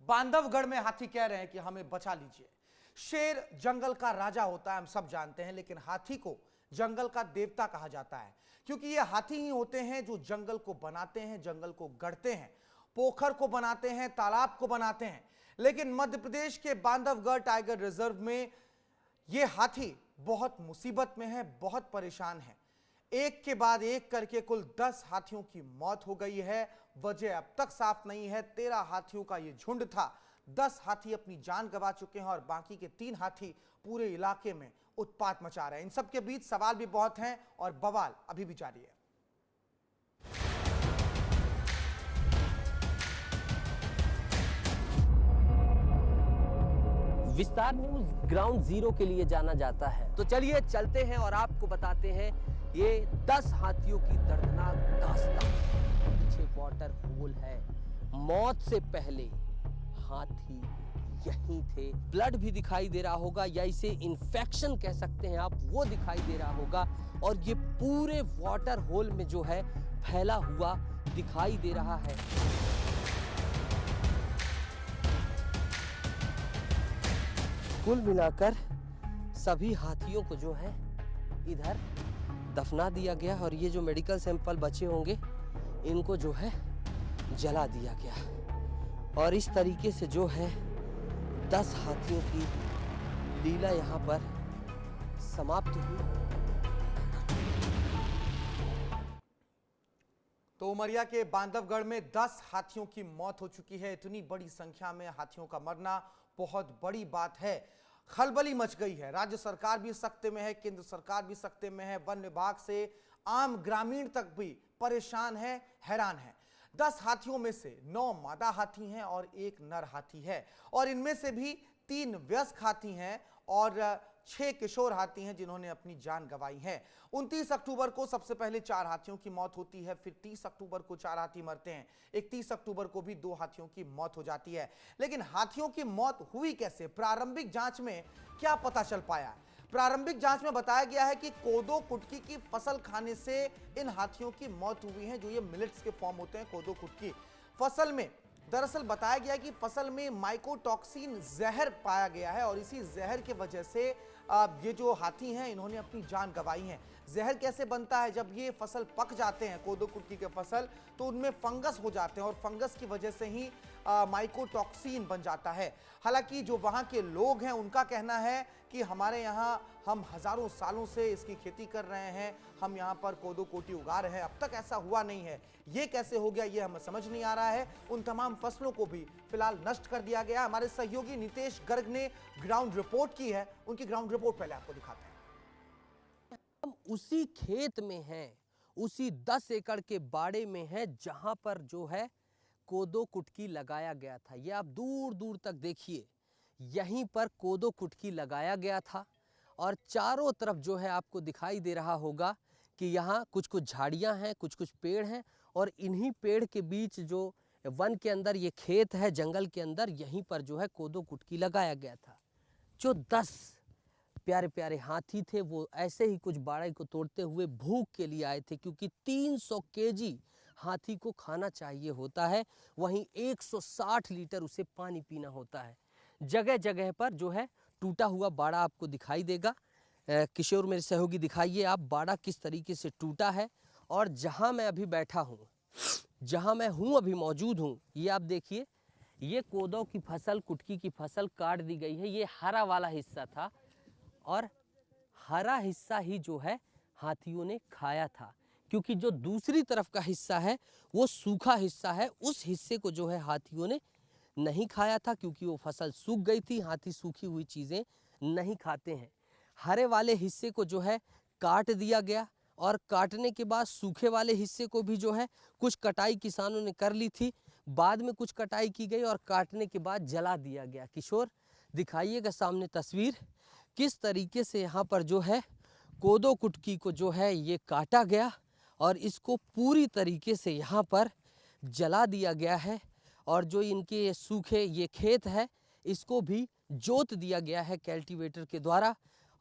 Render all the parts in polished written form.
बांधवगढ़ में हाथी कह रहे हैं कि हमें बचा लीजिए। शेर जंगल का राजा होता है, हम सब जानते हैं, लेकिन हाथी को जंगल का देवता कहा जाता है, क्योंकि ये हाथी ही होते हैं जो जंगल को बनाते हैं, जंगल को गढ़ते हैं, पोखर को बनाते हैं, तालाब को बनाते हैं। लेकिन मध्य प्रदेश के बांधवगढ़ टाइगर रिजर्व में ये हाथी बहुत मुसीबत में है, बहुत परेशान है। एक के बाद एक करके कुल 10 हाथियों की मौत हो गई है। वजह अब तक साफ नहीं है। 13 हाथियों का ये झुंड था। 10 हाथी अपनी जान गंवा चुके हैं और बाकी के 3 हाथी पूरे इलाके में उत्पात मचा रहे हैं। इन सब के बीच सवाल भी बहुत हैं और बवाल अभी भी जारी है। विस्तार न्यूज ग्राउंड जीरो के लिए जाना जाता है, तो चलिए चलते हैं और आपको बताते हैं ये 10 हाथियों की दर्दनाक दास्तान। पीछे वाटर होल है। मौत से पहले हाथी यहीं थे। ब्लड भी दिखाई दे रहा होगा या इसे इन्फेक्शन कह सकते हैं आप, वो दिखाई दे रहा होगा। और ये पूरे वाटर होल में जो है फैला हुआ दिखाई दे रहा है। कुल मिलाकर सभी हाथियों को जो है इधर दफना दिया गया और ये जो मेडिकल सैंपल बचे होंगे इनको जो है जला दिया गया। और इस तरीके से जो है 10 हाथियों की लीला यहाँ पर समाप्त हुई। तो उमरिया के बांधवगढ़ में 10 हाथियों की मौत हो चुकी है। इतनी बड़ी संख्या में हाथियों का मरना बहुत बड़ी बात है। खलबली मच गई है। राज्य सरकार भी सख्ते में है, केंद्र सरकार भी सख्ते में है, वन विभाग से आम ग्रामीण तक भी परेशान है, हैरान है। 10 हाथियों में से 9 मादा हाथी हैं और 1 नर हाथी है और इनमें से भी 3 वयस्क हाथी हैं और 6 किशोर हाथी हैं जिन्होंने अपनी जान गंवाई है। 29 अक्टूबर को सबसे पहले 4 हाथियों की मौत होती है, फिर 30 अक्टूबर को 4 हाथी मरते हैं, 31 अक्टूबर को भी 2 हाथियों की मौत हो जाती है। लेकिन हाथियों की मौत हुई कैसे? प्रारंभिक जांच में क्या पता चल पाया? प्रारंभिक जांच में बताया गया है कि कोदो कुटकी की फसल खाने से इन हाथियों की मौत हुई है। जो ये मिलेट्स के फॉर्म होते हैं, कोदो कुटकी फसल में दरअसल बताया गया कि फसल में माइकोटॉक्सिन जहर पाया गया है और इसी जहर के वजह से ये जो हाथी हैं इन्होंने अपनी जान गंवाई है। जहर कैसे बनता है? जब ये फसल पक जाते हैं, कोदो कुटकी के फसल, तो उनमें फंगस हो जाते हैं और फंगस की वजह से ही माइकोटॉक्सिन बन जाता है। हालांकि जो वहाँ के लोग हैं उनका कहना है कि हमारे यहाँ हम हजारों सालों से इसकी खेती कर रहे हैं, हम यहाँ पर कोदो कोटी उगा रहे हैं, अब तक ऐसा हुआ नहीं है। ये कैसे हो गया ये हमें समझ नहीं आ रहा है। उन तमाम फसलों को भी फिलहाल नष्ट कर दिया गया। हमारे सहयोगी नितेश गर्ग ने ग्राउंड रिपोर्ट की है, उनकी ग्राउंड रिपोर्ट पहले आपको दिखाते हैं। हम उसी खेत में हैं, उसी 10 एकड़ के बाड़े में हैं जहां पर जो है कोदो कुटकी लगाया गया था। ये आप दूर दूर तक देखिए, यहीं पर कोदो कुटकी लगाया गया था और चारों तरफ जो है आपको दिखाई दे रहा होगा कि यहाँ कुछ कुछ झाड़ियाँ हैं, कुछ कुछ पेड़ हैं और इन्हीं पेड़ के बीच जो वन के अंदर ये खेत है, जंगल के अंदर, यहीं पर जो है कोदो कुटकी लगाया गया था। जो 10 प्यारे प्यारे हाथी थे वो ऐसे ही कुछ बाड़े को तोड़ते हुए भूख के लिए आए थे, क्योंकि 300 केजी हाथी को खाना चाहिए होता है, वहीं 160 लीटर उसे पानी पीना होता है। जगह जगह पर जो है टूटा हुआ बाड़ा आपको दिखाई देगा। किशोर मेरे सहयोगी दिखाइए आप बाड़ा किस तरीके से टूटा है। और जहां मैं अभी बैठा हूं, जहां मैं हूं अभी मौजूद हूं, ये आप देखिए, ये कोदो की फसल, कुटकी की फसल काट दी गई है। ये हरा वाला हिस्सा था और हरा हिस्सा ही जो है हाथियों ने खाया था, क्योंकि जो दूसरी तरफ का हिस्सा है वो सूखा हिस्सा है। उस हिस्से को जो है हाथियों ने नहीं खाया था, क्योंकि वो फसल सूख गई थी। हाथी सूखी हुई चीज़ें नहीं खाते हैं। हरे वाले हिस्से को जो है काट दिया गया और काटने के बाद सूखे वाले हिस्से को भी जो है कुछ कटाई किसानों ने कर ली थी, बाद में कुछ कटाई की गई और काटने के बाद जला दिया गया। किशोर दिखाइएगा सामने तस्वीर, किस तरीके से यहाँ पर जो है कोदो कुटकी को जो है ये काटा गया और इसको पूरी तरीके से यहाँ पर जला दिया गया है। और जो इनके सूखे ये खेत है इसको भी जोत दिया गया है कल्टीवेटर के द्वारा।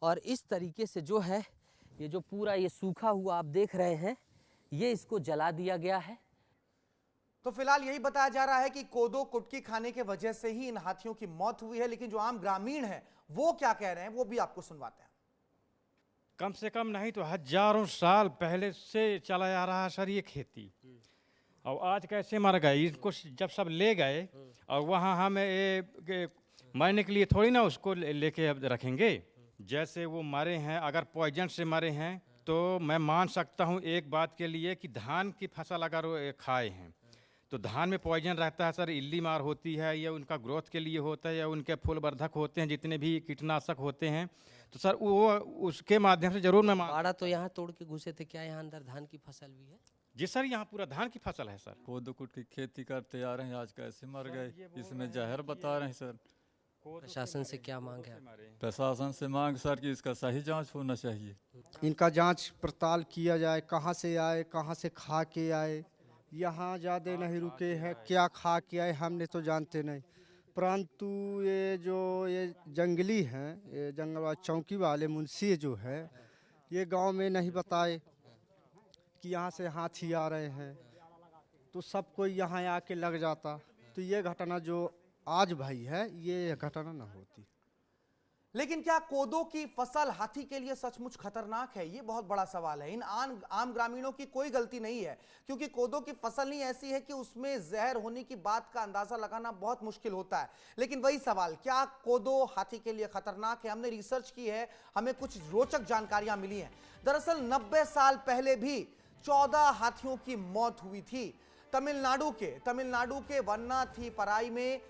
और इस तरीके से जो है ये जो पूरा ये सूखा हुआ आप देख रहे हैं, ये इसको जला दिया गया है। तो फिलहाल यही बताया जा रहा है कि कोदो कुटकी खाने के वजह से ही इन हाथियों की मौत हुई है, लेकिन जो आम ग्रामीण हैं वो क्या कह रहे हैं वो भी आपको सुनवाते हैं। कम से कम नहीं तो हजारों साल पहले से चला आ रहा है सर ये खेती। और आज कैसे मर गए इनको जब सब ले गए और वहाँ हम मरने के लिए थोड़ी ना उसको लेके अब रखेंगे। जैसे वो मरे हैं, अगर पॉइजन से मरे हैं तो मैं मान सकता हूँ एक बात के लिए कि धान की फसल अगर वो खाए हैं तो धान में पॉइजन रहता है सर, इल्ली मार होती है, या उनका ग्रोथ के लिए होता है, या उनके फूल वर्धक होते हैं जितने भी कीटनाशक होते हैं, तो सर वो उसके माध्यम से जरूर मैं बाड़ा तो यहाँ तोड़ के घुसे थे, क्या यहाँ अंदर धान की फसल भी है? जी सर, यहाँ पूरा धान की फसल है सर। कोदो कुट की खेती करते आ रहे हैं, आज कैसे मर गए इसमें जहर बता रहे हैं सर। प्रशासन से क्या मांग है? प्रशासन से मांग सर कि इसका सही जांच होना चाहिए। इनका जांच पड़ताल किया जाए, कहाँ से आए, कहाँ से खा के आए, यहाँ ज़्यादा नहीं रुके हैं, क्या खा के आए हमने तो जानते नहीं। परंतु ये जंगली हैं, ये जंगल चौकी वाले मुंशी जो है ये गांव में नहीं बताए कि यहाँ से हाथी आ रहे हैं, तो सब कोई यहाँ आके लग जाता, तो ये घटना जो आज भाई है ये घटना न होती। लेकिन क्या कोदो की फसल हाथी के लिए सचमुच खतरनाक है? ये बहुत बड़ा सवाल है। इन आम ग्रामीणों की कोई गलती नहीं है, क्योंकि कोदो की फसल ही ऐसी है कि उसमें जहर होने की बात का अंदाजा लगाना बहुत मुश्किल होता है। लेकिन वही सवाल, क्या कोदो हाथी के लिए खतरनाक है? हमने रिसर्च की है, हमें कुछ रोचक जानकारियां मिली हैं। दरअसल 90 साल पहले भी 14 हाथियों की मौत हुई थी। तमिलनाडु के वन्नाथीपराई में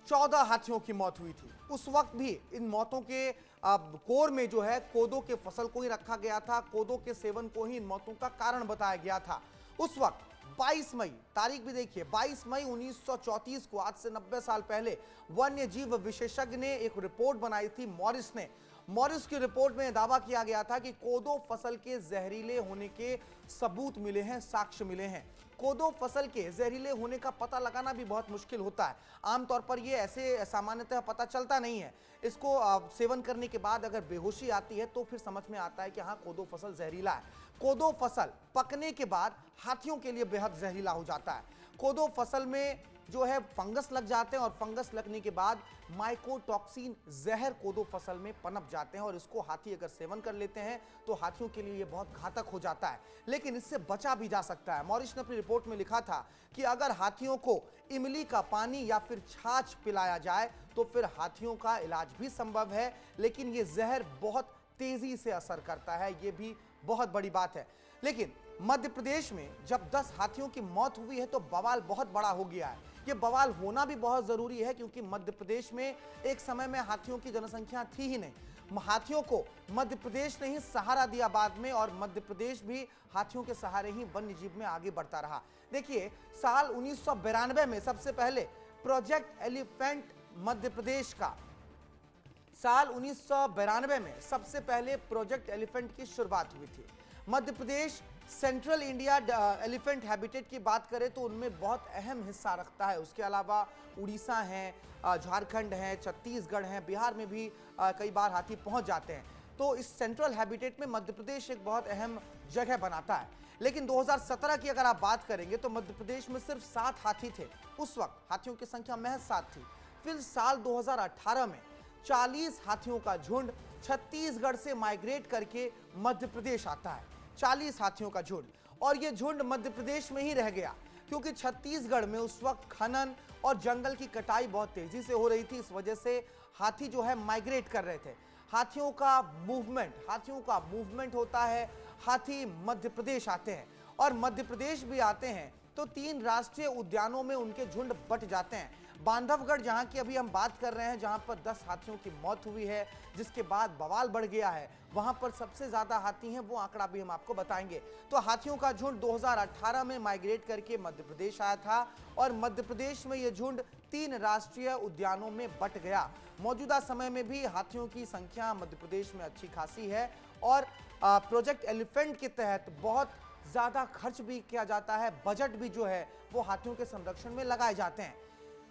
14 हाथियों की मौत हुई थी। उस वक्त भी इन मौतों के कोर में जो है कोदो के फसल को ही रखा गया था, कोदो के सेवन को ही इन मौतों का कारण बताया गया था। उस वक्त 22 मई, तारीख भी देखिए, 22 मई 1934 को, आज से 90 साल पहले, वन्य जीव विशेषज्ञ ने एक रिपोर्ट बनाई थी, मॉरिस ने। मॉरिस की रिपोर्ट में दावा किया गया था कि कोदो फसल के जहरीले होने के सबूत मिले हैं, साक्ष्य मिले हैं। कोदो फसल के जहरीले होने का पता लगाना भी बहुत मुश्किल होता है। आमतौर पर ये ऐसे सामान्यतः पता चलता नहीं है। इसको सेवन करने के बाद अगर बेहोशी आती है तो फिर समझ में आता है कि हाँ, कोदो फसल जहरीला है। कोदो फसल पकने के बाद हाथियों के लिए बेहद जहरीला हो जाता है। कोदो फसल में जो है फंगस लग जाते हैं और फंगस लगने के बाद माइकोटॉक्सिन जहर कोदो फसल में पनप जाते हैं और इसको हाथी अगर सेवन कर लेते हैं तो हाथियों के लिए ये बहुत घातक हो जाता है। लेकिन इससे बचा भी जा सकता है। मॉरिस ने अपनी रिपोर्ट में लिखा था कि अगर हाथियों को इमली का पानी या फिर छाछ पिलाया जाए तो फिर हाथियों का इलाज भी संभव है, लेकिन ये जहर बहुत तेजी से असर करता है, ये भी बहुत बड़ी बात है। लेकिन मध्य प्रदेश में जब 10 हाथियों की मौत हुई है तो बवाल बहुत बड़ा हो गया है। ये बवाल होना भी बहुत जरूरी है, क्योंकि मध्य प्रदेश में एक समय में हाथियों की जनसंख्या थी ही नहीं। हाथियों को मध्य प्रदेश ने ही सहारा दिया बाद में, और मध्य प्रदेश भी हाथियों के सहारे ही वन्य जीव में आगे बढ़ता रहा। देखिए, साल 1992 में सबसे पहले प्रोजेक्ट एलिफेंट मध्य प्रदेश का, साल 1992 में सबसे पहले प्रोजेक्ट एलिफेंट की शुरुआत हुई थी। Madhya Pradesh central India elephant habitat की बात करें तो उनमें बहुत अहम हिस्सा रखता है। उसके अलावा उड़ीसा है, झारखंड है, छत्तीसगढ़ है, बिहार में भी कई बार हाथी पहुंच जाते हैं। तो इस सेंट्रल हैबिटेट में मध्य प्रदेश एक बहुत अहम जगह बनाता है। लेकिन 2017 की अगर आप बात करेंगे तो मध्य प्रदेश में सिर्फ 7 हाथी थे। उस वक्त हाथियों की संख्या महज 7 थी। फिर साल 2018 में 40 हाथियों का झुंड छत्तीसगढ़ से माइग्रेट करके मध्य प्रदेश आता है। 40 हाथियों का झुंड, और ये झुंड मध्य प्रदेश में ही रह गया, क्योंकि छत्तीसगढ़ में उस वक्त खनन और जंगल की कटाई बहुत तेजी से हो रही थी। इस वजह से हाथी जो है माइग्रेट कर रहे थे। हाथियों का मूवमेंट होता है। हाथी मध्य प्रदेश आते हैं, और मध्य प्रदेश भी आते हैं तो 3 राष्ट्रीय उद्यानों में उनके झुंड बट जाते हैं। बांधवगढ़, जहां की अभी हम बात कर रहे हैं, जहां पर 10 हाथियों की मौत हुई है, जिसके बाद बवाल बढ़ गया है, वहां पर सबसे ज्यादा हाथी हैं, वो आंकड़ा भी हम आपको बताएंगे। तो हाथियों का झुंड 2018 में माइग्रेट करके मध्य प्रदेश आया था, और मध्य प्रदेश में ये झुंड 3 राष्ट्रीय उद्यानों में बट गया। मौजूदा समय में भी हाथियों की संख्या मध्य प्रदेश में अच्छी खासी है, और प्रोजेक्ट एलिफेंट के तहत बहुत ज्यादा खर्च भी किया जाता है। बजट भी जो है वो हाथियों के संरक्षण में लगाए जाते हैं।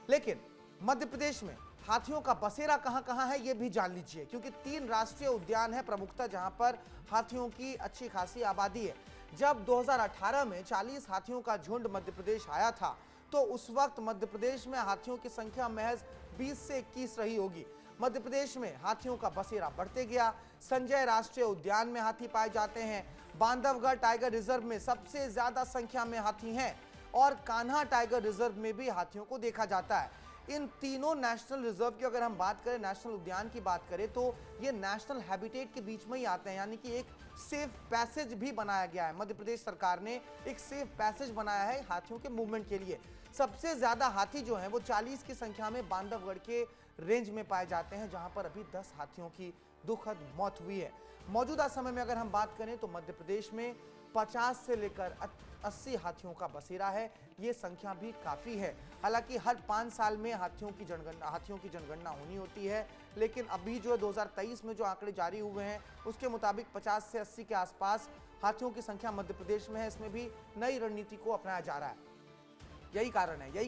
लेकिन मध्य प्रदेश में हाथियों का बसेरा कहां कहां है ये भी जान लीजिए, क्योंकि 3 राष्ट्रीय उद्यान है प्रमुखतः, जहां पर हाथियों की अच्छी खासी आबादी है। जब 2018 में 40 हाथियों का झुंड मध्य प्रदेश आया था तो उस वक्त मध्य प्रदेश में हाथियों की संख्या महज 20 से 21 रही होगी। मध्य प्रदेश में हाथियों का बसेरा बढ़ते गया। संजय राष्ट्रीय उद्यान में हाथी पाए जाते हैं। बांधवगढ़ टाइगर रिजर्व में सबसे ज्यादा संख्या में हाथी हैं और कान्हा टाइगर रिजर्व में भी हाथियों को देखा जाता है। इन तीनों नेशनल रिजर्व की अगर हम बात करें, नेशनल उद्यान की बात करें, तो ये नेशनल हैबिटेट के बीच में ही आते हैं, यानी कि एक सेफ पैसेज भी बनाया गया है। मध्य प्रदेश सरकार ने एक सेफ पैसेज बनाया है हाथियों के मूवमेंट के लिए। सबसे ज्यादा हाथी जो हैं वो 40 की संख्या में बांधवगढ़ के रेंज में पाए जाते हैं, जहां पर अभी 10 हाथियों की दुखद मौत हुई है। मौजूदा समय में अगर हम बात करें तो मध्य प्रदेश में 50 से लेकर 80 हाथियों का बसेरा है। ये संख्या भी काफी है। हालांकि हर 5 साल में हाथियों की जनगणना होनी होती है, लेकिन अभी जो 2023 में जो आंकड़े जारी हुए हैं उसके मुताबिक 50 से 80 के आसपास हाथियों की संख्या मध्य प्रदेश में है। इसमें भी नई रणनीति को अपनाया जा रहा है। यही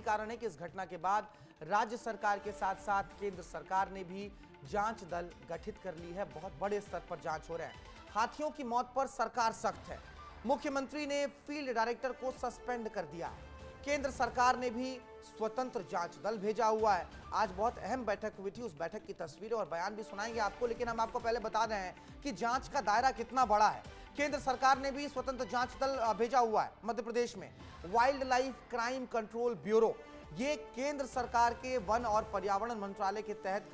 कारण है कि इस घटना के बाद राज्य सरकार के साथ साथ केंद्र सरकार ने भी जांच दल गठित कर ली है। बहुत बड़े स्तर पर जांच हो रहे हैं। हाथियों की मौत पर सरकार सख्त है। मुख्यमंत्री ने फील्ड डायरेक्टर को सस्पेंड कर दिया है। केंद्र सरकार ने भी स्वतंत्र जांच दल भेजा हुआ है। आज बहुत अहम बैठक हुई थी, उस बैठक की तस्वीरें और बयान भी सुनाएंगे आपको, लेकिन हम आपको पहले बता रहे हैं कि जांच का दायरा कितना बड़ा है। केंद्र सरकार ने भी स्वतंत्र जांच दल भेजा हुआ है मध्य प्रदेश में। Wild life crime control bureau, ये केंद्र सरकार के वन और पर्यावरण मंत्रालय के तहत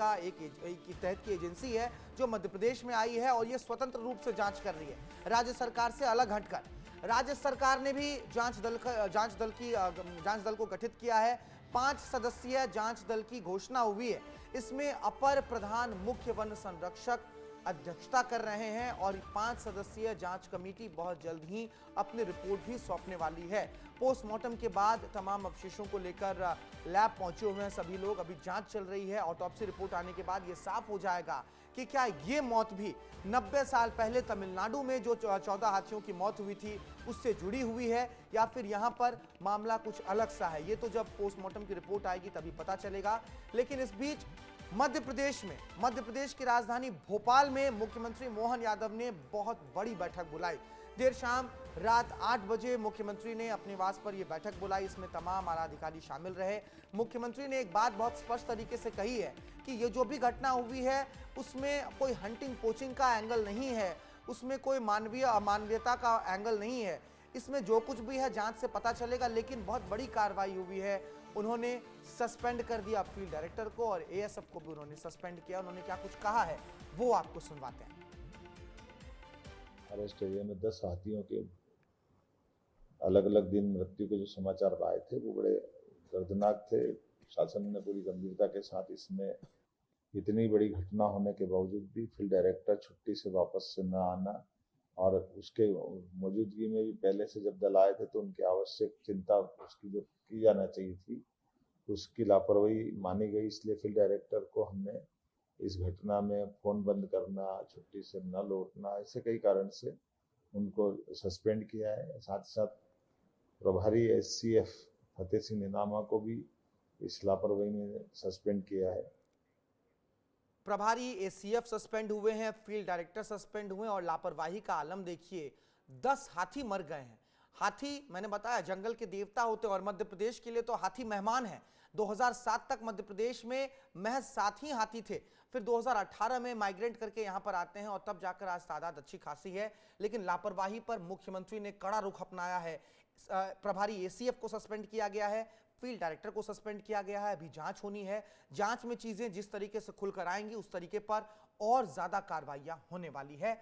की एजेंसी है जो मध्य प्रदेश में आई है और ये स्वतंत्र रूप से जांच कर रही है, राज्य सरकार से अलग हटकर। राज्य सरकार ने भी जांच दल को गठित किया है। 5 सदस्यीय जांच दल की घोषणा हुई है। इसमें अपर प्रधान मुख्य वन संरक्षक अध्यक्षता कर रहे हैं और 5 सदस्यीय जांच कमेटी बहुत जल्द ही अपनी रिपोर्ट भी सौंपने वाली है। पोस्टमार्टम के बाद तमाम अवशेषों को लेकर लैब पहुंचे हुए हैं सभी लोग। अभी जांच चल रही है। ऑटोप्सी रिपोर्ट आने के बाद ये साफ हो जाएगा कि क्या ये मौत भी 90 साल पहले तमिलनाडु में जो 14 हाथियों की मौत हुई थी उससे जुड़ी हुई है या फिर यहाँ पर मामला कुछ अलग सा है। ये तो जब पोस्टमार्टम की रिपोर्ट आएगी तभी पता चलेगा। लेकिन इस बीच मध्य प्रदेश की राजधानी भोपाल में मुख्यमंत्री मोहन यादव ने बहुत बड़ी बैठक बुलाई। देर शाम रात 8 बजे मुख्यमंत्री ने अपने निवास पर यह बैठक बुलाई। इसमें तमाम आला अधिकारी शामिल रहे। मुख्यमंत्री ने एक बात बहुत स्पष्ट तरीके से कही है कि ये जो भी घटना हुई है उसमें कोई हंटिंग पोचिंग का एंगल नहीं है, उसमें कोई अमानवीयता का एंगल नहीं है। इसमें जो कुछ भी है जांच से पता चलेगा, लेकिन बहुत बड़ी कार्रवाई हुई है। उन्होंने सस्पेंड कर दिया फील्ड डायरेक्टर को और एएसएफ को भी उन्होंने सस्पेंड किया। उन्होंने क्या कुछ कहा है वो आपको सुनवाते हैं। फॉरेस्ट एरिया में 10 हाथियों के अलग अलग दिन मृत्यु के जो समाचार आए थे वो बड़े दर्दनाक थे। शासन ने पूरी गंभीरता के साथ इसमें इतनी बड़ी घटना होने के बावजूद भी फील्ड डायरेक्टर छुट्टी से वापस से न आना और उसके मौजूदगी में भी पहले से जब दल आए थे तो उनकी आवश्यक चिंता उसकी जो की जाना चाहिए थी उसकी लापरवाही मानी गई। इसलिए फील्ड डायरेक्टर को हमने इस घटना में फ़ोन बंद करना, छुट्टी से न लौटना, ऐसे कई कारण से उनको सस्पेंड किया है। साथ ही साथ प्रभारी एससीएफ फतेह सिंह निनामा को भी इस लापरवाही में सस्पेंड किया है। प्रभारी एसीएफ सस्पेंड हुए हैं, फील्ड डायरेक्टर सस्पेंड हुए और लापरवाही का आलम देखिए। 10 हाथी मर गए हैं। हाथी मैंने बताया जंगल के देवता होते और मध्य प्रदेश के लिए तो हाथी मेहमान है। 2007 तक मध्य प्रदेश में महज 7 ही हाथी थे। फिर 2018 में माइग्रेट करके यहां पर आते हैं और तब जाकर आज तादाद अच्छी खासी है। लेकिन लापरवाही पर मुख्यमंत्री ने कड़ा रुख अपनाया है। प्रभारी एसीएफ को सस्पेंड किया गया है, फील्ड डायरेक्टर को सस्पेंड किया गया है। अभी जांच होनी है। जांच में चीजें जिस तरीके से खुलकर आएंगी उस तरीके पर और ज्यादा कार्रवाइयां होने वाली है।